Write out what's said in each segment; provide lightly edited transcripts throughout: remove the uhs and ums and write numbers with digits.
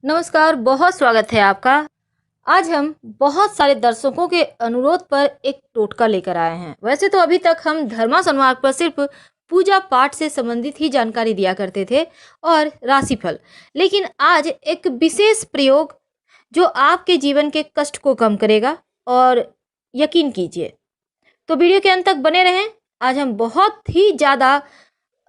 नमस्कार, बहुत स्वागत है आपका। आज हम बहुत सारे दर्शकों के अनुरोध पर एक टोटका लेकर आए हैं। वैसे तो अभी तक हम धर्मा संवाद पर सिर्फ पूजा पाठ से संबंधित ही जानकारी दिया करते थे और राशिफल, लेकिन आज एक विशेष प्रयोग जो आपके जीवन के कष्ट को कम करेगा। और यकीन कीजिए, तो वीडियो के अंत तक बने रहें। आज हम बहुत ही ज़्यादा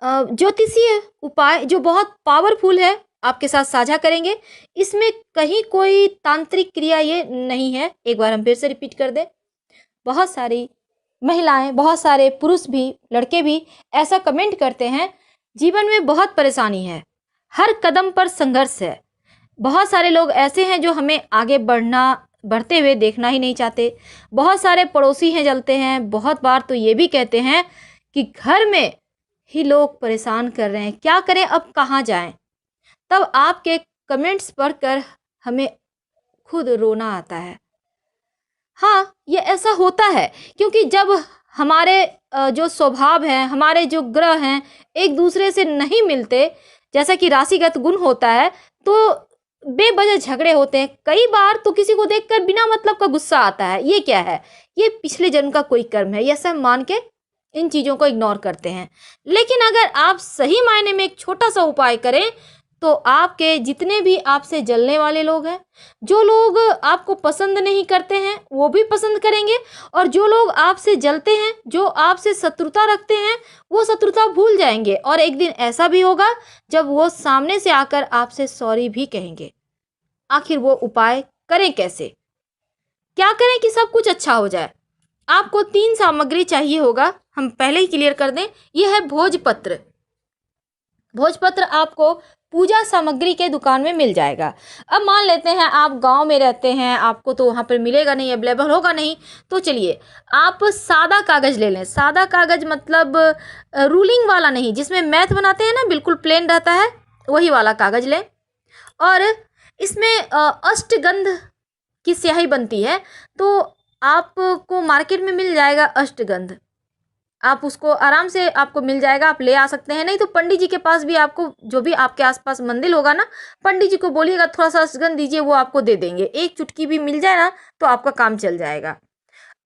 ज्योतिषीय उपाय जो बहुत पावरफुल है आपके साथ साझा करेंगे। इसमें कहीं कोई तांत्रिक क्रिया ये नहीं है। एक बार हम फिर से रिपीट कर दें। बहुत सारी महिलाएं, बहुत सारे पुरुष भी, लड़के भी ऐसा कमेंट करते हैं, जीवन में बहुत परेशानी है, हर कदम पर संघर्ष है। बहुत सारे लोग ऐसे हैं जो हमें आगे बढ़ते हुए देखना ही नहीं चाहते। बहुत सारे पड़ोसी हैं जलते हैं। बहुत बार तो ये भी कहते हैं कि घर में ही लोग परेशान कर रहे हैं, क्या करें, अब कहाँ जाएं। तब आपके कमेंट्स पढ़कर हमें खुद रोना आता है। हाँ, ये ऐसा होता है क्योंकि जब हमारे जो स्वभाव हैं, हमारे जो ग्रह हैं, एक दूसरे से नहीं मिलते, जैसा कि राशिगत गुण होता है, तो बेवजह झगड़े होते हैं। कई बार तो किसी को देखकर बिना मतलब का गुस्सा आता है। ये क्या है? ये पिछले जन्म का कोई कर्म है, ये सब मान के इन चीज़ों को इग्नोर करते हैं। लेकिन अगर आप सही मायने में एक छोटा सा उपाय करें तो आपके जितने भी आपसे जलने वाले लोग हैं, जो लोग आपको पसंद नहीं करते हैं, वो भी पसंद करेंगे। और जो लोग आपसे जलते हैं, जो आपसे शत्रुता रखते हैं, वो शत्रुता भूल जाएंगे। और एक दिन ऐसा भी होगा जब वो सामने से आकर आपसे सॉरी भी कहेंगे। आखिर वो उपाय करें कैसे? क्या करें कि सब कुछ अच्छा हो जाए? आपको 3 सामग्री चाहिए होगा। हम पहले ही क्लियर कर दें, यह है भोजपत्र। भोजपत्र आपको पूजा सामग्री के दुकान में मिल जाएगा। अब मान लेते हैं आप गांव में रहते हैं, आपको तो वहाँ पर मिलेगा नहीं, अवेलेबल होगा नहीं। तो चलिए, आप सादा कागज़ ले लें। सादा कागज़ मतलब रूलिंग वाला नहीं, जिसमें मैथ बनाते हैं ना, बिल्कुल प्लेन रहता है, वही वाला कागज़ लें। और इसमें अष्टगंध की स्याही बनती है, तो आपको मार्केट में मिल जाएगा अष्टगंध। आप उसको आराम से आपको मिल जाएगा, आप ले आ सकते हैं। नहीं तो पंडित जी के पास भी, आपको जो भी आपके आसपास मंदिर होगा ना, पंडित जी को बोलिएगा थोड़ा सा सुगंध दीजिए, वो आपको दे देंगे। एक चुटकी भी मिल जाए ना तो आपका काम चल जाएगा।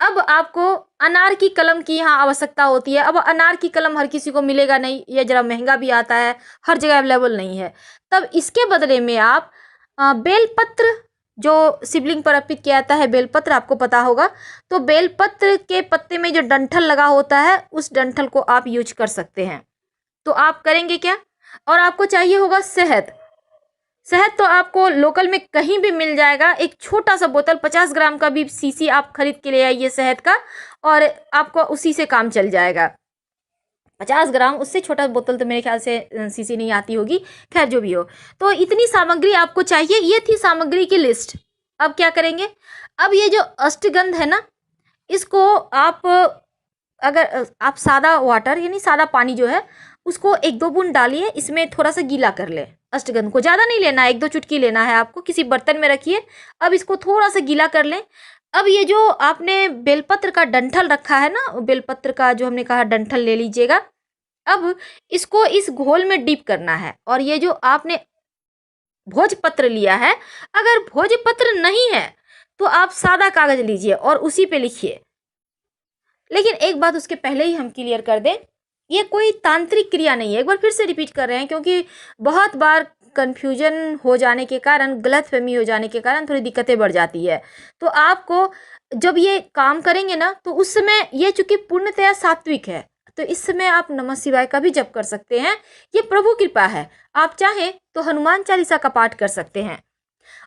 अब आपको अनार की कलम की यहाँ आवश्यकता होती है। अब अनार की कलम हर किसी को मिलेगा नहीं, ये जरा महंगा भी आता है, हर जगह अवेलेबल नहीं है। तब इसके बदले में आप बेलपत्र, जो शिवलिंग पर अर्पित किया जाता है, बेलपत्र आपको पता होगा, तो बेलपत्र के पत्ते में जो डंठल लगा होता है, उस डंठल को आप यूज कर सकते हैं। तो आप करेंगे क्या? और आपको चाहिए होगा शहद। शहद तो आपको लोकल में कहीं भी मिल जाएगा। एक छोटा सा बोतल 50 ग्राम का भी शीशी आप खरीद के ले आइए शहद का, और आपको उसी से काम चल जाएगा। 50 ग्राम, उससे छोटा बोतल तो मेरे ख्याल से शीशी नहीं आती होगी। खैर, जो भी हो, तो इतनी सामग्री आपको चाहिए। ये थी सामग्री की लिस्ट। अब क्या करेंगे? अब ये जो अष्टगंध है ना, इसको आप, अगर आप सादा वाटर यानी सादा पानी जो है, उसको 1-2 बूंद डालिए, इसमें थोड़ा सा गीला कर ले। अष्टगंध को ज़्यादा नहीं लेना है, 1-2 चुटकी लेना है आपको। किसी बर्तन में रखिए। अब इसको थोड़ा सा गीला कर लें। अब ये जो आपने बेलपत्र का डंठल रखा है ना, बेलपत्र का जो हमने कहा डंठल ले लीजिएगा। अब इसको इस घोल में डीप करना है। और ये जो आपने भोजपत्र लिया है, अगर भोजपत्र नहीं है तो आप सादा कागज लीजिए और उसी पे लिखिए। लेकिन एक बात उसके पहले ही हम क्लियर कर दें, ये कोई तांत्रिक क्रिया नहीं है। एक बार फिर से रिपीट कर रहे हैं, क्योंकि बहुत बार कन्फ्यूजन हो जाने के कारण, गलतफहमी हो जाने के कारण थोड़ी दिक्कतें बढ़ जाती है। तो आपको जब ये काम करेंगे ना, तो उस समय ये चूंकि पूर्णतया सात्विक है, तो इस समय आप नमः शिवाय का भी जप कर सकते हैं। ये प्रभु कृपा है। आप चाहें तो हनुमान चालीसा का पाठ कर सकते हैं।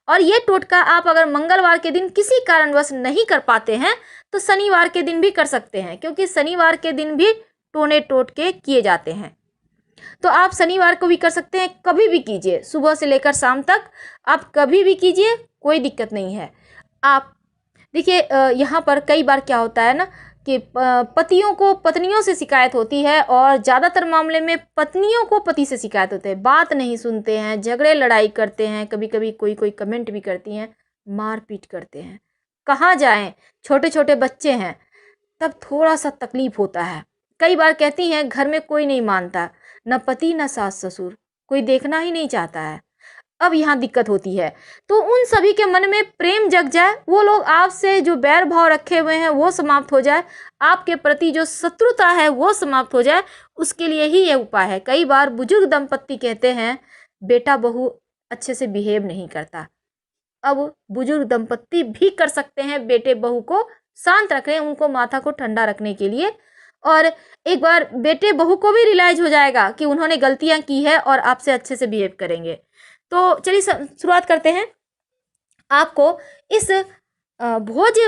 और ये टोटका आप अगर मंगलवार के दिन किसी कारणवश नहीं कर पाते हैं, तो शनिवार के दिन भी कर सकते हैं, क्योंकि शनिवार के दिन भी टोने टोटके किए जाते हैं। तो आप शनिवार को भी कर सकते हैं, कभी भी कीजिए, सुबह से लेकर शाम तक आप कभी भी कीजिए, कोई दिक्कत नहीं है। आप देखिए, यहाँ पर कई बार क्या होता है ना कि पतियों को पत्नियों से शिकायत होती है, और ज़्यादातर मामले में पत्नियों को पति से शिकायत होते हैं। बात नहीं सुनते हैं, झगड़े लड़ाई करते हैं, कभी कभी कोई कोई कमेंट भी करती हैं, मारपीट करते हैं। कहाँ जाएं, छोटे छोटे बच्चे हैं, तब थोड़ा सा तकलीफ होता है। कई बार कहती हैं घर में कोई नहीं मानता, न पति न सास ससुर, कोई देखना ही नहीं चाहता है। अब यहाँ दिक्कत होती है। तो उन सभी के मन में प्रेम जग जाए, वो लोग आपसे जो बैर भाव रखे हुए हैं वो समाप्त हो जाए, आपके प्रति जो शत्रुता है वो समाप्त हो जाए, उसके लिए ही ये उपाय है। कई बार बुजुर्ग दंपत्ति कहते हैं बेटा बहू अच्छे से बिहेव नहीं करता। अब बुजुर्ग दंपत्ति भी कर सकते हैं बेटे बहू को शांत रखें, उनको माथा को ठंडा रखने के लिए। और एक बार बेटे बहू को भी रियलाइज हो जाएगा कि उन्होंने गलतियां की है और आपसे अच्छे से बिहेव करेंगे। तो चलिए शुरुआत करते हैं। आपको इस भोज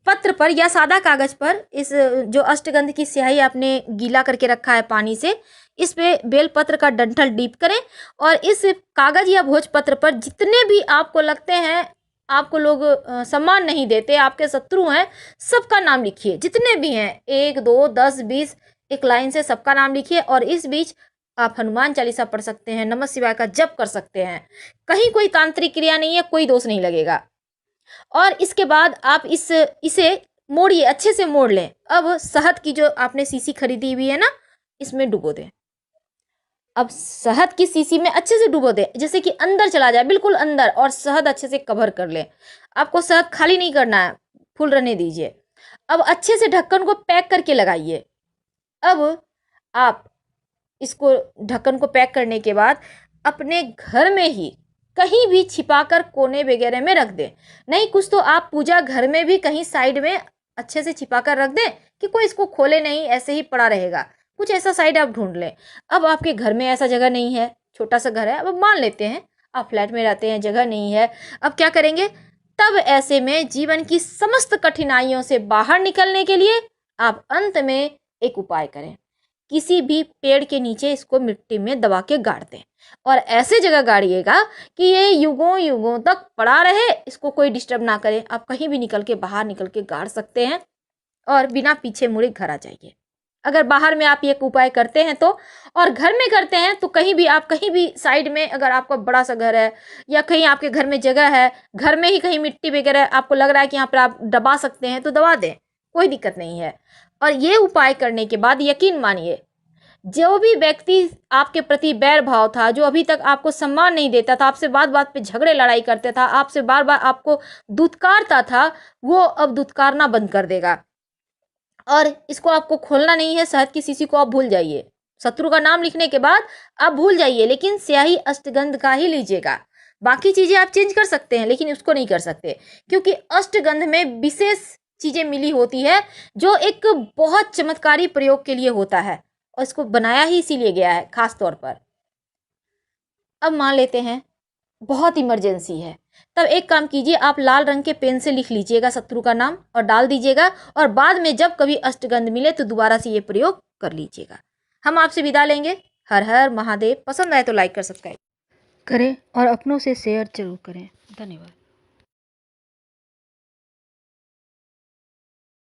पत्र पर या सादा कागज पर इस जो अष्टगंध की स्याही आपने गीला करके रखा है पानी से, इस पे बेलपत्र का डंठल डीप करें और इस कागज या भोज पत्र पर जितने भी आपको लगते हैं आपको लोग सम्मान नहीं देते, आपके शत्रु हैं, सबका नाम लिखिए। जितने भी हैं 1 2 10 20 एक लाइन से सबका नाम लिखिए। और इस बीच आप हनुमान चालीसा पढ़ सकते हैं, नमः शिवाय का जप कर सकते हैं। कहीं कोई तांत्रिक क्रिया नहीं है, कोई दोष नहीं लगेगा। और इसके बाद आप इसे मोड़िए, अच्छे से मोड़ लें। अब शहद की जो आपने शीशी खरीदी हुई है ना, इसमें डुबो दें। अब शहद की शीशी में अच्छे से डुबो दें, जैसे कि अंदर चला जाए, बिल्कुल अंदर, और शहद अच्छे से कवर कर लें। आपको शहद खाली नहीं करना है, फुल रहने दीजिए। अब अच्छे से ढक्कन को पैक करके लगाइए। अब आप इसको ढक्कन को पैक करने के बाद अपने घर में ही कहीं भी छिपाकर कोने वगैरह में रख दें। नहीं कुछ तो आप पूजा घर में भी कहीं साइड में अच्छे से छिपाकर रख दें कि कोई इसको खोले नहीं, ऐसे ही पड़ा रहेगा। कुछ ऐसा साइड आप ढूंढ लें। अब आपके घर में ऐसा जगह नहीं है, छोटा सा घर है, अब मान लेते हैं आप फ्लैट में रहते हैं, जगह नहीं है। अब क्या करेंगे? तब ऐसे में जीवन की समस्त कठिनाइयों से बाहर निकलने के लिए आप अंत में एक उपाय करें। किसी भी पेड़ के नीचे इसको मिट्टी में दबा के गाड़ दें और ऐसे जगह गाड़िएगा कि ये युगों युगों तक पड़ा रहे, इसको कोई डिस्टर्ब ना करे। आप कहीं भी निकल के बाहर निकल के गाड़ सकते हैं और बिना पीछे मुड़े घर आ जाइए। अगर बाहर में आप ये उपाय करते हैं तो, और घर में करते हैं तो कहीं भी आप कहीं भी साइड में, अगर आपका बड़ा सा घर है या कहीं आपके घर में जगह है, घर में ही कहीं मिट्टी वगैरह आपको लग रहा है कि यहाँ पर आप दबा सकते हैं तो दबा दें, कोई दिक्कत नहीं है। और ये उपाय करने के बाद यकीन मानिए, जो भी व्यक्ति आपके प्रति बैर भाव था, जो अभी तक आपको सम्मान नहीं देता था, आपसे बात बात पे झगड़े लड़ाई करते था, आपसे बार बार आपको दुत्कारता था, वो अब दुत्कारना बंद कर देगा। और इसको आपको खोलना नहीं है। शहद की शीशी को आप भूल जाइए, शत्रु का नाम लिखने के बाद आप भूल जाइए, लेकिन स्याही अष्टगंध का ही लीजिएगा। बाकी चीजें आप चेंज कर सकते हैं लेकिन उसको नहीं कर सकते, क्योंकि अष्टगंध में विशेष चीजें मिली होती है जो एक बहुत चमत्कारी प्रयोग के लिए होता है और इसको बनाया ही इसीलिए गया है खास तौर पर। अब मान लेते हैं बहुत इमरजेंसी है, तब एक काम कीजिए, आप लाल रंग के पेन से लिख लीजिएगा शत्रु का नाम और डाल दीजिएगा, और बाद में जब कभी अष्टगंध मिले तो दोबारा से ये प्रयोग कर लीजिएगा। हम आपसे विदा लेंगे। हर हर महादेव। पसंद आए तो लाइक कर, सब्सक्राइब करें और अपनों से शेयर जरूर करें। धन्यवाद।